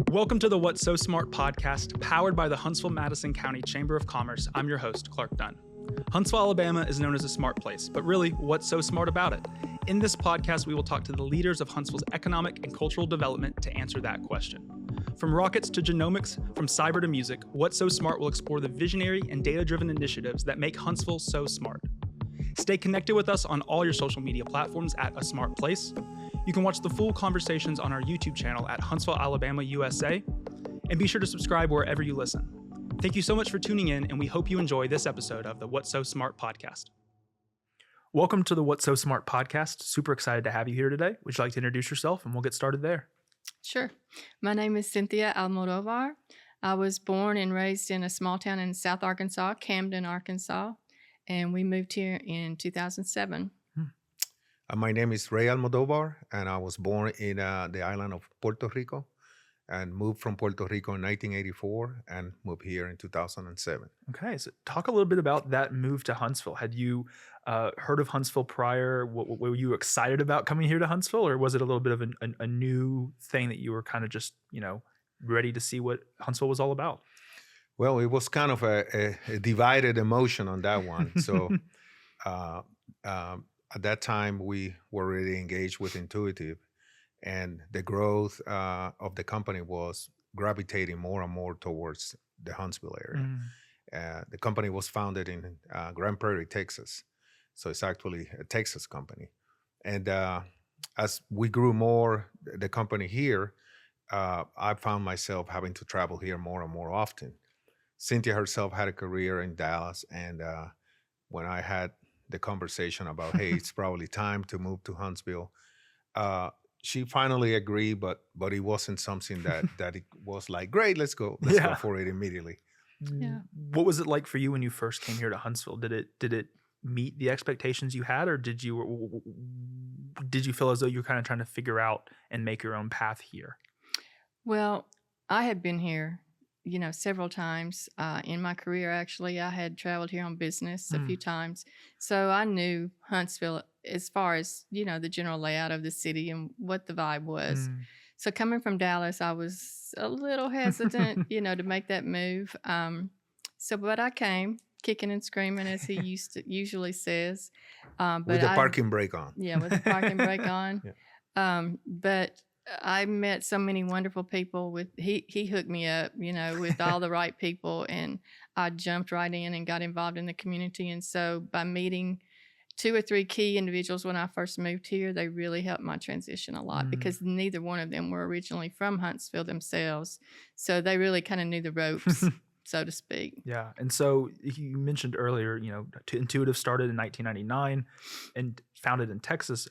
Welcome to the What's So Smart podcast, powered by the Huntsville Madison County Chamber of Commerce. I'm your host, Clark Dunn. Huntsville, Alabama is known as a smart place, but really, what's so smart about it? In this podcast, we will talk to the leaders of Huntsville's economic and cultural development to answer that question. From rockets to genomics, from cyber to music, What's So Smart will explore the visionary and data-driven initiatives that make Huntsville so smart. Stay connected with us on all your social media platforms at A Smart Place. You can watch the full conversations on our YouTube channel at Huntsville, Alabama, USA, and be sure to subscribe wherever you listen. Thank you so much for tuning in, and we hope you enjoy this episode of the What's So Smart podcast. Welcome to the What's So Smart podcast. Super excited to have you here today. Would you like to introduce yourself, and we'll get started there? Sure. My name is Cynthia Almodóvar. I was born and raised in a small town in South Arkansas, Camden, Arkansas, and we moved here in 2007. My name is Rey Almodóvar, and I was born in the island of Puerto Rico and moved from Puerto Rico in 1984 and moved here in 2007. Okay, so talk a little bit about that move to Huntsville. Had you heard of Huntsville prior? Were you excited about coming here to Huntsville, or was it a little bit of a new thing that you were kind of just, ready to see what Huntsville was all about? Well, it was kind of a divided emotion on that one. So at that time, we were really engaged with Intuitive, and the growth of the company was gravitating more and more towards the Huntsville area. The company was founded in Grand Prairie, Texas. So it's actually a Texas company. And as we grew more, the company here, I found myself having to travel here more and more often. Cynthia herself had a career in Dallas, and when I had the conversation about, hey, it's probably time to move to Huntsville, she finally agreed, but it wasn't something that it was like, great, let's go for it immediately. Yeah. What was it like for you when you first came here to Huntsville? Did it meet the expectations you had, or did you feel as though you were kind of trying to figure out and make your own path here? Well, I had been here, several times in my career. Actually, I had traveled here on business a few times. So I knew Huntsville as far as, the general layout of the city and what the vibe was. So coming from Dallas, I was a little hesitant, to make that move. But I came kicking and screaming, as he usually says. With the parking brake on. Yeah, with the parking brake on. Yeah. But I met so many wonderful people. He hooked me up, with all the right people, and I jumped right in and got involved in the community. And so by meeting 2 or 3 key individuals when I first moved here, they really helped my transition a lot because neither one of them were originally from Huntsville themselves. So they really kind of knew the ropes, so to speak. Yeah. And so you mentioned earlier, Intuitive started in 1999 and founded in Texas.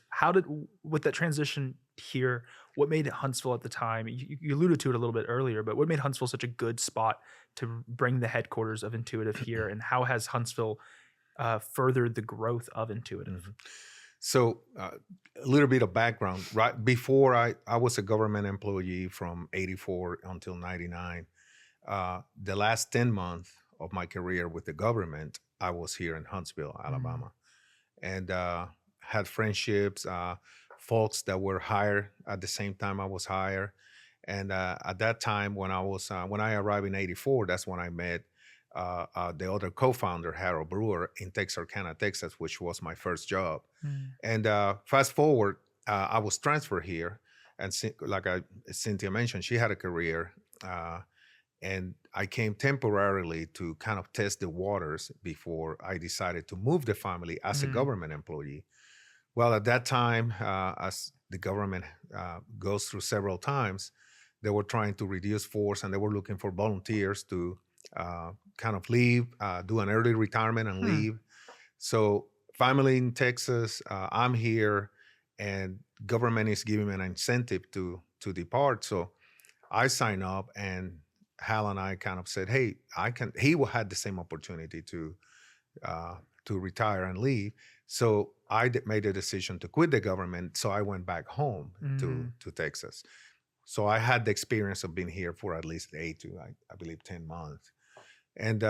With that transition here, what made Huntsville at the time? You alluded to it a little bit earlier, but what made Huntsville such a good spot to bring the headquarters of Intuitive here, and how has Huntsville furthered the growth of Intuitive? So a little bit of background. Right before I was a government employee from 84 until 99. The last 10 months of my career with the government, I was here in Huntsville, Alabama, and had friendships, folks that were hired at the same time I was hired. And at that time, when I arrived in 84, that's when I met the other co-founder, Harold Brewer, in Texarkana, Texas, which was my first job. And fast forward, I was transferred here. And like Cynthia mentioned, she had a career. And I came temporarily to kind of test the waters before I decided to move the family as a government employee. Well, at that time, as the government goes through several times, they were trying to reduce force, and they were looking for volunteers to kind of leave, do an early retirement and leave. So family in Texas, I'm here, and government is giving me an incentive to depart. So I signed up, and Hal and I kind of said, hey, he had the same opportunity to retire and leave. So I made a decision to quit the government. So I went back home to Texas. So I had the experience of being here for at least 8 to, I believe, 10 months. And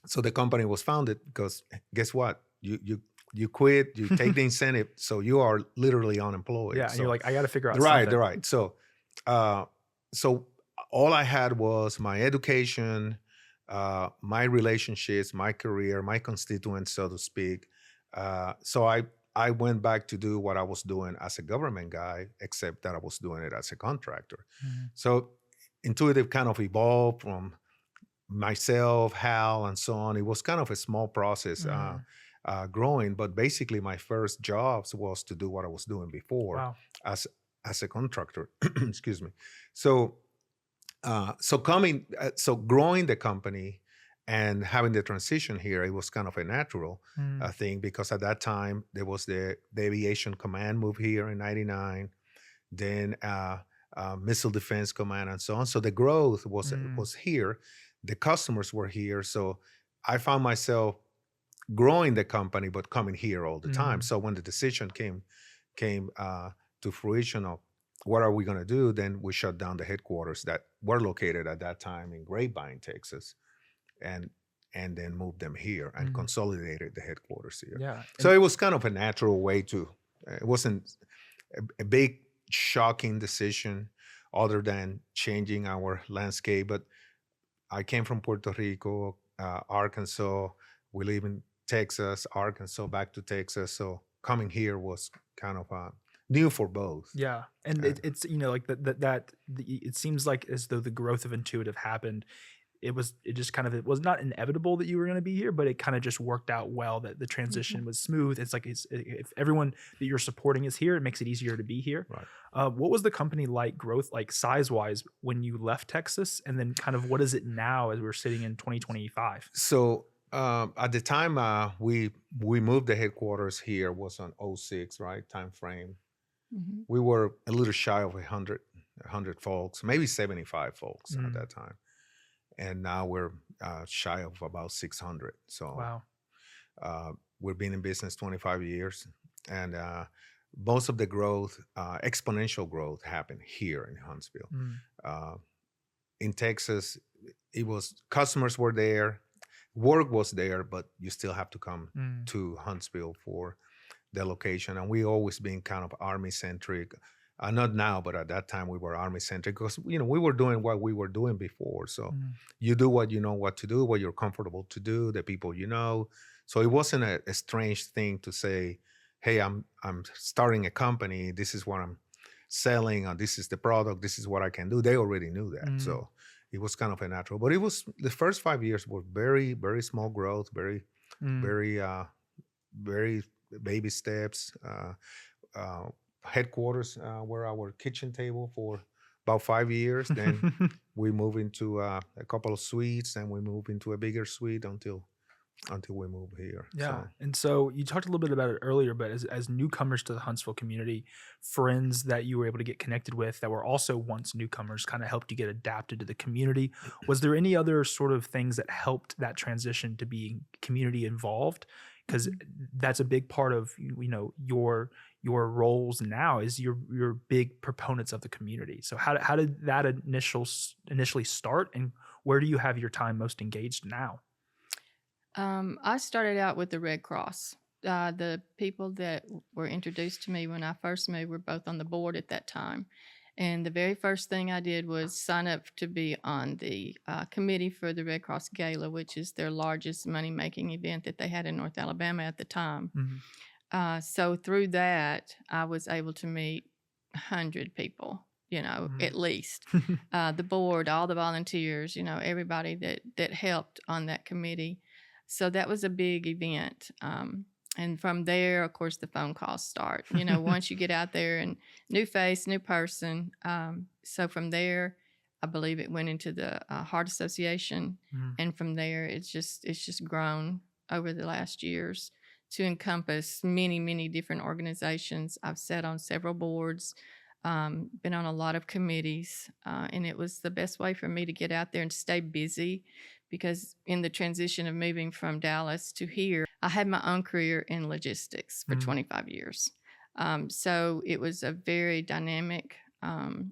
so the company was founded because guess what? You quit, you take the incentive, so you are literally unemployed. Yeah, so, and you're like, I got to figure out something. something. Right. So so all I had was my education, my relationships, my career, my constituents, so to speak. So I went back to do what I was doing as a government guy, except that I was doing it as a contractor. Mhm. So Intuitive kind of evolved from myself, Hal, and so on. It was kind of a small process Mm. growing, but basically my first jobs was to do what I was doing before Wow. as as a contractor. Excuse me. So so growing the company and having the transition here, it was kind of a natural Mm. thing because at that time there was the aviation command move here in '99, then missile defense command and so on. So the growth Mm. was here, the customers were here. So I found myself growing the company, but coming here all the time. Mm. So when the decision came to fruition of what are we going to do, then we shut down the headquarters that were located at that time in Grapevine, Texas, and then moved them here and Mm. consolidated the headquarters here. Yeah. So it was kind of a natural way to. It wasn't a big shocking decision, other than changing our landscape. But I came from Puerto Rico, Arkansas. We live in Texas, Arkansas, back to Texas. So coming here was kind of new for both. Yeah, and Uh, it's like it seems like as though the growth of Intuitive happened. It was not inevitable that you were going to be here, but it kind of just worked out well that the transition was smooth. It's like if everyone that you're supporting is here, it makes it easier to be here. Right. What was the company like growth, like size wise, when you left Texas, and then kind of what is it now as we're sitting in 2025? So at the time we moved the headquarters here was on '06, right? Time frame. Mhm. We were a little shy of 100 folks, maybe 75 folks at Mm. that time. And now we're shy of about 600. So Wow. we've been in business 25 years, and most of the growth, exponential growth, happened here in Huntsville. Mm. Uh, in Texas, it was customers were there, work was there, but you still have to come Mm. to Huntsville for the location. And we always been kind of Army centric. Not now, but at that time we were Army centric because we were doing what we were doing before. So Mm. you do what you know what to do, what you're comfortable to do, the people you know. So it wasn't a strange thing to say, "Hey, I'm starting a company. This is what I'm selling, or this is the product. This is what I can do." They already knew that, Mm. so it was kind of a natural. But it was the first 5 years were very very small growth, very Mm. very very baby steps. Headquarters were our kitchen table for about 5 years. Then we move into a couple of suites, and we move into a bigger suite until we move here. Yeah. So And so you talked a little bit about it earlier, but as newcomers to the Huntsville community, friends that you were able to get connected with that were also once newcomers kind of helped you get adapted to the community. Was there any other sort of things that helped that transition to being community involved? Because that's a big part of your roles now is you're big proponents of the community. So how did that initially start, and where do you have your time most engaged now? I started out with the Red Cross. The people that were introduced to me when I first moved were both on the board at that time. And the very first thing I did was sign up to be on the committee for the Red Cross Gala, which is their largest money-making event that they had in North Alabama at the time. Mhm. So through that, I was able to meet 100 people, at least. The board, all the volunteers, everybody that helped on that committee. So that was a big event. And from there, of course, the phone calls start. Once you get out there and new face, new person. So from there, I believe it went into the Heart Association, Mm. and from there, it's just grown over the last years to encompass many, many different organizations. I've sat on several boards, been on a lot of committees, and it was the best way for me to get out there and stay busy because in the transition of moving from Dallas to here, I had my own career in logistics for Mm. 25 years. So it was a very dynamic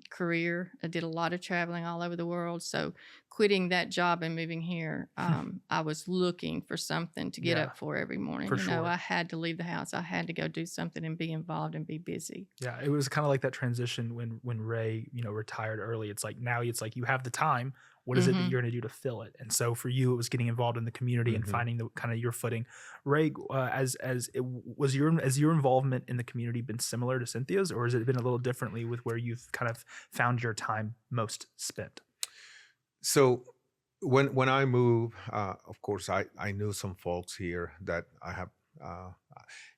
career. I did a lot of traveling all over the world. So quitting that job and moving here, I was looking for something to get Yeah, up for every morning. for You know, sure. I had to leave the house. I had to go do something and be involved and be busy. Yeah, it was kind of like that transition when Ray, retired early. It's like now it's like you have the time. What is it that Mhm. you're going to do to fill it? And so for you, it was getting involved in the community and Mhm. finding the kind of your footing. Ray, has your involvement in the community been similar to Cynthia's, or has it been a little differently with where you've kind of found your time most spent? So when I moved, of course, I knew some folks here that I have, uh,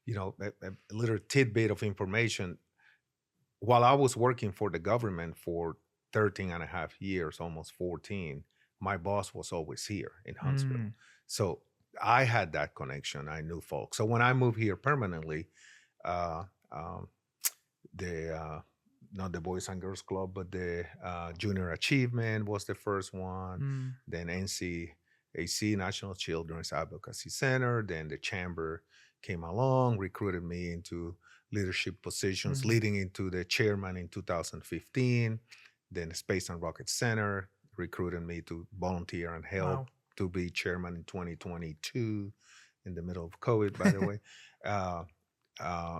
a little tidbit of information. While I was working for the government for 13 and a half years, almost 14, my boss was always here in Huntsville. Mm, So I had that connection. I knew folks. So when I moved here permanently, uh, um, the not the Boys and Girls Club, but the Junior Achievement was the first one. mm, Then NCAC, National Children's Advocacy Center. Then the Chamber came along, recruited me into leadership positions, mm. leading into the chairman in 2015. Then the Space and Rocket Center recruited me to volunteer and help Wow. to be chairman in 2022, in the middle of COVID, by the way. Uh,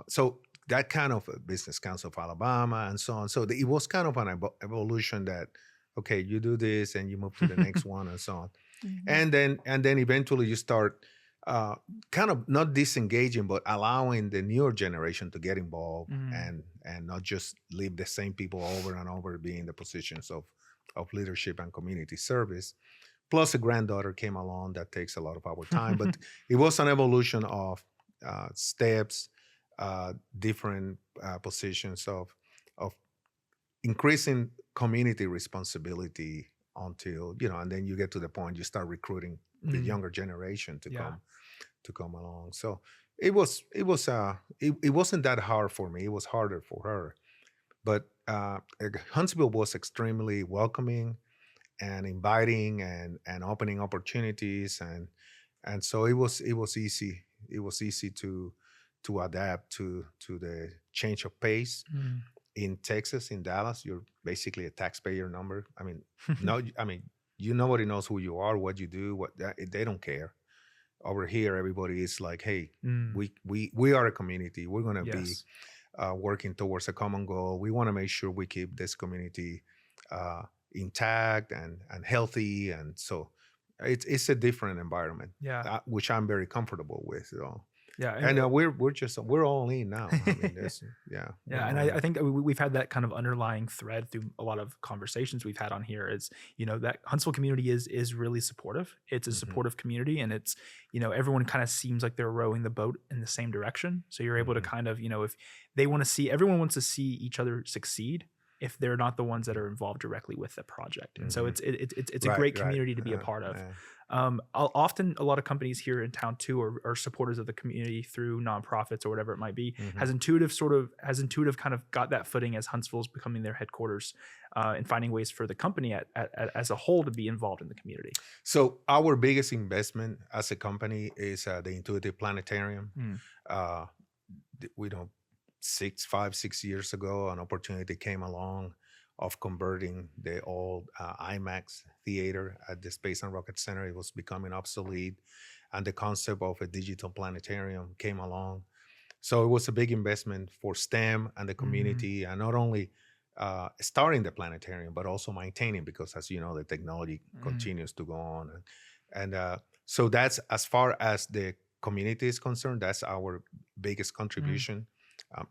so that kind of Business Council of Alabama and so on. So it was kind of an evolution that, okay, you do this and you move to the next one and so on. Mhm. And then eventually you start kind of not disengaging, but allowing the newer generation to get involved Mm. and not just leave the same people over and over being in the positions of leadership and community service. Plus, a granddaughter came along that takes a lot of our time, but it was an evolution of steps, different positions of increasing community responsibility until and then you get to the point you start recruiting the Mm, younger generation to yeah. come along. So it wasn't that hard for me. It was harder for her, but Huntsville was extremely welcoming and inviting and opening opportunities and so it was easy to adapt to the change of pace. Mm. In Texas, in Dallas, you're basically a taxpayer number. I mean, no, I mean, nobody knows who you are, what you do, they don't care. Over here, everybody is like, hey, Mm, we are a community. We're gonna be yes. working towards a common goal. We want to make sure we keep this community intact and healthy, and so it's a different environment, Yeah. which I'm very comfortable with. Yeah. And we're all in now. I mean, yeah, Yeah, we're and all in. I think we've had that kind of underlying thread through a lot of conversations we've had on here is, that Huntsville community is really supportive. It's a Mhm, supportive community, and it's, everyone kind of seems like they're rowing the boat in the same direction. So you're able to mhm, kind of, if they want to see, everyone wants to see each other succeed if they're not the ones that are involved directly with the project. And so mhm. it's a Right, great right. community to be a part of. Yeah. Often a lot of companies here in town too are supporters of the community through nonprofits or whatever it might be. Mhm. Has Intuitive kind of got that footing as Huntsville's becoming their headquarters, and finding ways for the company as a whole to be involved in the community. So our biggest investment as a company is the Intuitive Planetarium. Mm. Uh, we don't 6 years ago, an opportunity came along of converting the old IMAX theater at the Space and Rocket Center. It was becoming obsolete, and the concept of a digital planetarium came along. So it was a big investment for STEM and the Mm. community, and not only starting the planetarium, but also maintaining, because as you know, the technology Mm. continues to go on. And so that's, as far as the community is concerned, that's our biggest contribution.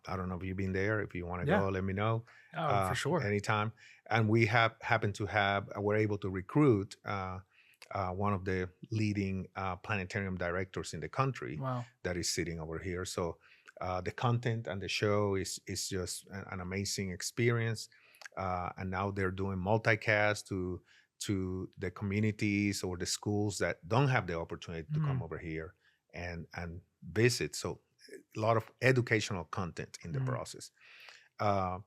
I don't know if you've been there. If you want to Yeah. go, let me know. Oh, for sure. Anytime. And we we're able to recruit one of the leading planetarium directors in the country Wow. that is sitting over here. So the content and the show is just an amazing experience. And now they're doing multicast to the communities or the schools that don't have the opportunity to come Mm. over here and visit. So a lot of educational content in the Mm. process. Uh,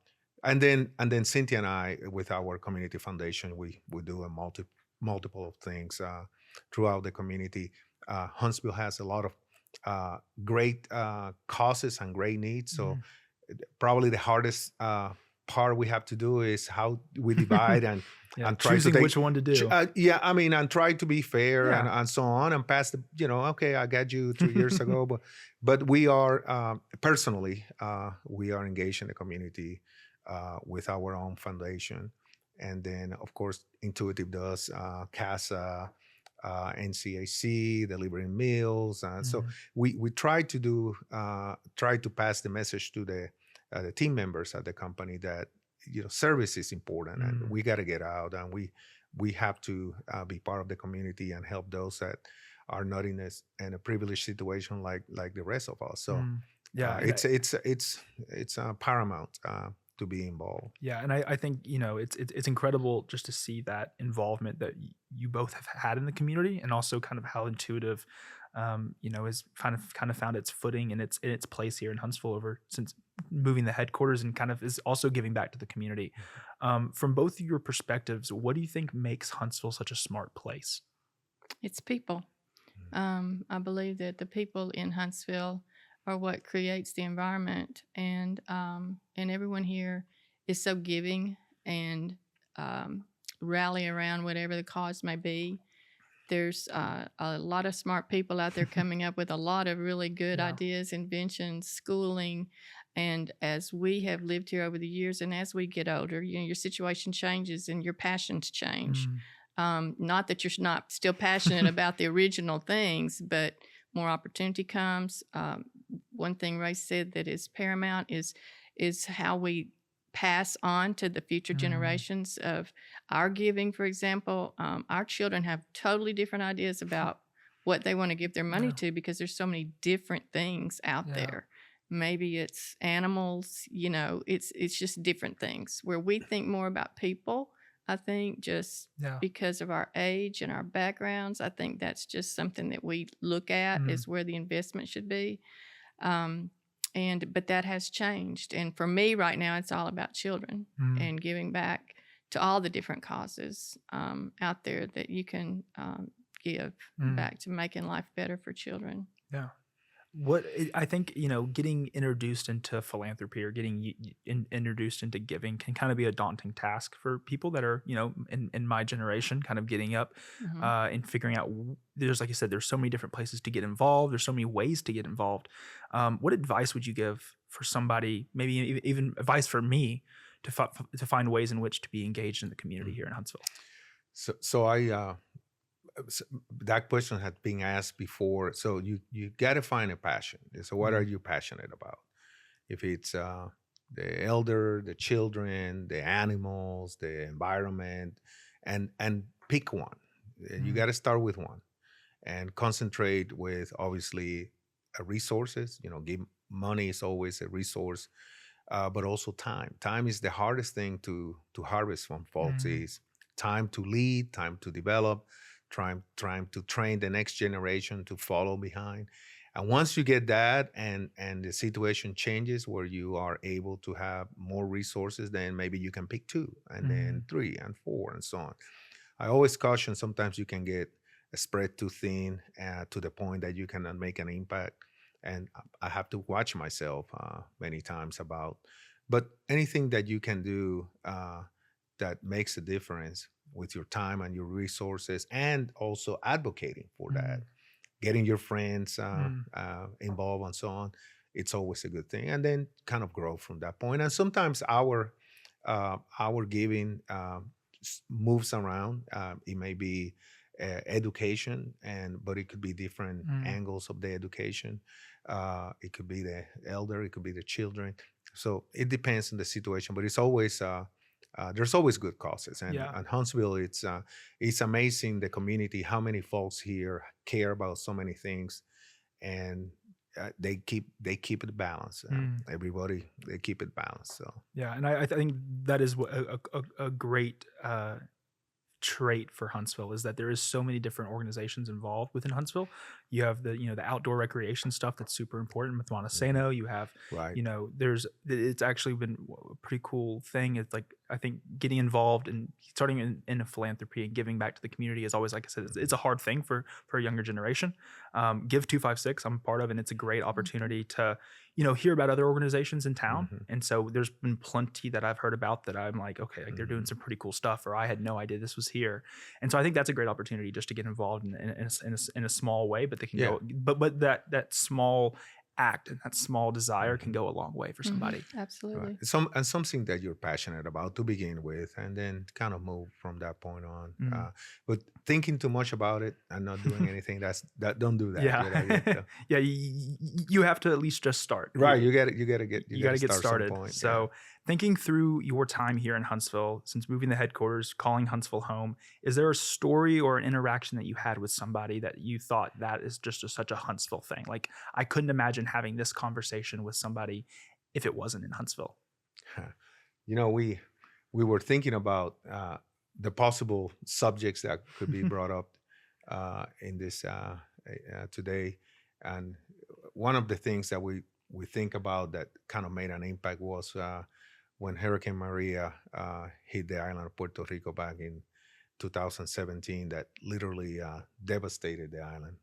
and then Cynthia and I, with our community foundation, we do multiple of things throughout the community. Huntsville has a lot of great causes and great needs. So Mm. probably the hardest part we have to do is how we divide and and try choosing to take, which one to do. and try to be fair Yeah. and so on, and pass the, okay, I got you 3 years ago, but we are personally we are engaged in the community with our own foundation, and then of course Intuitive does CASA, NCAC, delivering meals. So Mhm. we try to do try to pass the message to the team members at the company that service is important, and we got to get out, and we have to be part of the community and help those that are not in a privileged situation like the rest of us. So Yeah, and it's paramount to be involved. and I think it's incredible just to see that involvement that you both have had in the community, and also kind of how Intuitive, has kind of found its footing and its place here in Huntsville over since moving the headquarters, and kind of is also giving back to the community. From both of your perspectives, what do you think makes Huntsville such a smart place? It's people. I believe that the people in Huntsville are what creates the environment, and everyone here is so giving and rally around whatever the cause may be. There's a lot of smart people out there coming up with a lot of really good Yeah. ideas, inventions, schooling. And as we have lived here over the years, and as we get older, your situation changes and your passions change. Not that you're not still passionate about the original things, but more opportunity comes. One thing Ray said that is paramount is how we pass on to the future generations of our giving. For example, our children have totally different ideas about what they want to give their money Yeah. to, because there's so many different things out Yeah. there. Maybe it's animals, it's just different things, where we think more about people. I think just Yeah. because of our age and our backgrounds, I think that's just something that we look at is where the investment should be. But that has changed. And for me right now, it's all about children and giving back to all the different causes out there that you can give back to making life better for children. Yeah. I think, getting introduced into philanthropy or getting introduced into giving can kind of be a daunting task for people that are, in my generation, kind of getting up and figuring out. There's, like you said, there's so many different places to get involved. There's so many ways to get involved. What advice would you give for somebody, maybe even advice for me, to find ways in which to be engaged in the community here in Huntsville? So that question had been asked before. So you got to find a passion. So what are you passionate about? If it's the elder, the children, the animals, the environment, and pick one. You got to start with one, and concentrate with, obviously, resources. Give money is always a resource, but also time. Time is the hardest thing to harvest from folks. Is time to lead, time to develop, trying to train the next generation to follow behind. And once you get that, and the situation changes where you are able to have more resources, then maybe you can pick two, and then three and four, and so on. I always caution, sometimes you can get spread too thin to the point that you cannot make an impact. And I have to watch myself many times about, but anything that you can do that makes a difference with your time and your resources, and also advocating for that, getting your friends involved and so on, it's always a good thing. And then kind of grow from that point. And sometimes our giving moves around. It may be education, but it could be different angles of the education. It could be the elder, it could be the children. So it depends on the situation, but it's always there's always good causes. And Huntsville, it's amazing, the community, how many folks here care about so many things, and they keep it balanced. Everybody, they keep it balanced. So and I think that is a great trait for Huntsville, is that there is so many different organizations involved within Huntsville. You have the outdoor recreation stuff that's super important with Montesano. You have, Right. it's actually been a pretty cool thing. It's like, I think getting involved and starting in a philanthropy and giving back to the community is always, like I said, it's a hard thing for a younger generation. Give 256, I'm a part of, and it's a great opportunity to, hear about other organizations in town. And so there's been plenty that I've heard about that I'm like, okay, like they're doing some pretty cool stuff, or I had no idea this was here. And so I think that's a great opportunity just to get involved in a small way, but they can go, but that small act and that small desire can go a long way for somebody. Absolutely. Right. Something that you're passionate about to begin with, and then kind of move from that point on. But thinking too much about it and not doing anything, don't do that. Yeah. Yeah. You have to at least just start. Right. You got to get started. So thinking through your time here in Huntsville, since moving the headquarters, calling Huntsville home, is there a story or an interaction that you had with somebody that you thought that is just such a Huntsville thing? Like, I couldn't imagine having this conversation with somebody if it wasn't in Huntsville. We were thinking about the possible subjects that could be brought up in this today. And one of the things that we think about that kind of made an impact was when Hurricane Maria hit the island of Puerto Rico back in 2017, that literally devastated the island.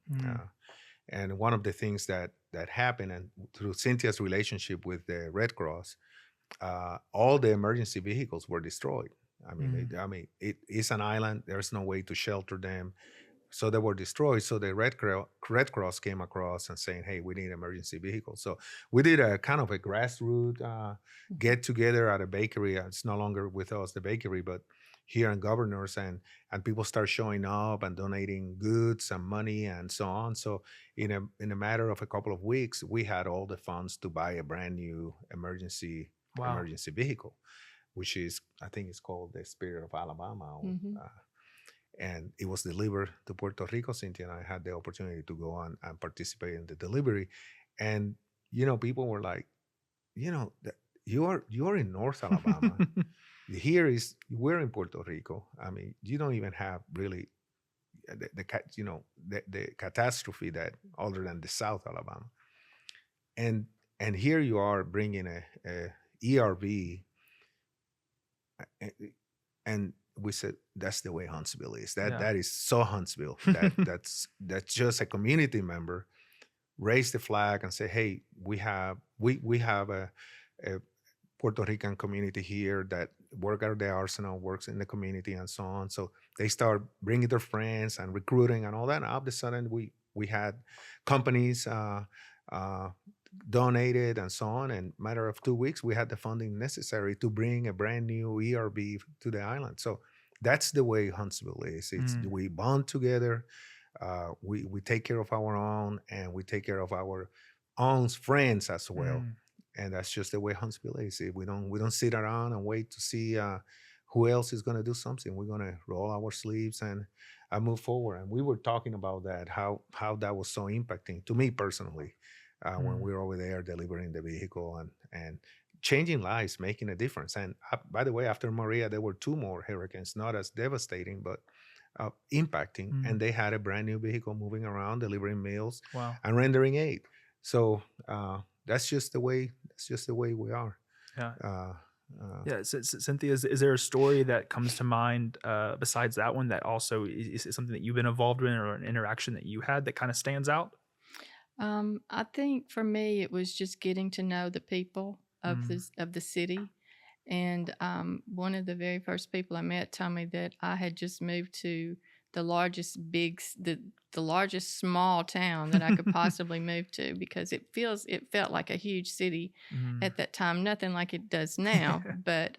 And one of the things that happened, and through Cynthia's relationship with the Red Cross, all the emergency vehicles were destroyed. I mean, it is an island. There's no way to shelter them. So they were destroyed. So the Red Cross came across and saying, hey, we need emergency vehicles. So we did a kind of a grassroots get together at a bakery. It's no longer with us, the bakery, but here in Governors, and people start showing up and donating goods and money and so on. So in a matter of a couple of weeks, we had all the funds to buy a brand new emergency vehicle, which is, I think it's called the Spirit of Alabama. And it was delivered to Puerto Rico. Cynthia and I had the opportunity to go on and participate in the delivery. And, people were like, you are in North Alabama. We're in Puerto Rico. I mean, you don't even have really the catastrophe that other than the South Alabama. And here you are bringing a ERV, and we said that's the way Huntsville is. That is so Huntsville. That's just a community member raise the flag and say, hey, we have a Puerto Rican community here that work at the arsenal, works in the community, and so on. So they start bringing their friends and recruiting and all that. And all of a sudden, we had companies donated and so on. And matter of 2 weeks, we had the funding necessary to bring a brand new ERB to the island. So that's the way Huntsville is. We bond together. We take care of our own, and we take care of our own friends as well. And that's just the way Huntsville is. We don't sit around and wait to see who else is going to do something. We're going to roll our sleeves and move forward. And we were talking about that, how that was so impacting to me personally when we were over there delivering the vehicle and changing lives, making a difference. And by the way, after Maria, there were 2 more hurricanes, not as devastating, but impacting. And they had a brand new vehicle moving around, delivering meals and rendering aid. So that's just the way we are. So, Cynthia, is there a story that comes to mind besides that one that also is something that you've been involved in, or an interaction that you had that kind of stands out? I think for me, it was just getting to know the people of the city. And one of the very first people I met told me that I had just moved to the largest small town that I could possibly move to, because it felt like a huge city at that time. Nothing like it does now, but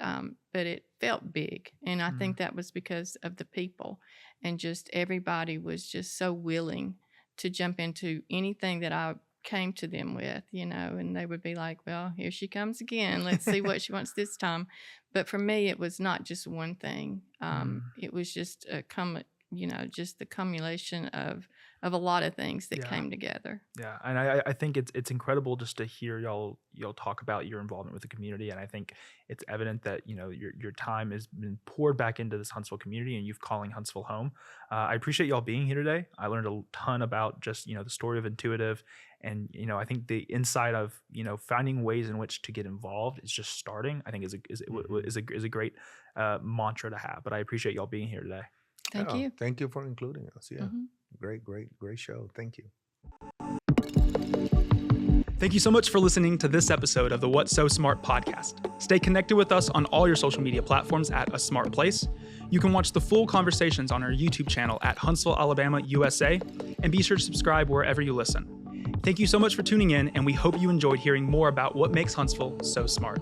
it felt big. And I think that was because of the people, and just everybody was just so willing to jump into anything that I came to them with, and they would be like, well, here she comes again. Let's see what she wants this time. But for me, it was not just one thing. It was just just the cumulation of a lot of things that Yeah. came together. Yeah, and I think it's incredible just to hear y'all talk about your involvement with the community, and I think it's evident that your time has been poured back into this Huntsville community, and you've calling Huntsville home. I appreciate y'all being here today. I learned a ton about just the story of Intuitive, and I think the insight of finding ways in which to get involved is just starting. I think is a great mantra to have. But I appreciate y'all being here today. Thank you. Thank you for including us. Yeah. Mhm. Great show. Thank you. Thank you so much for listening to this episode of the What's So Smart podcast. Stay connected with us on all your social media platforms at A Smart Place. You can watch the full conversations on our YouTube channel at Huntsville, Alabama, USA, and be sure to subscribe wherever you listen. Thank you so much for tuning in, and we hope you enjoyed hearing more about what makes Huntsville so smart.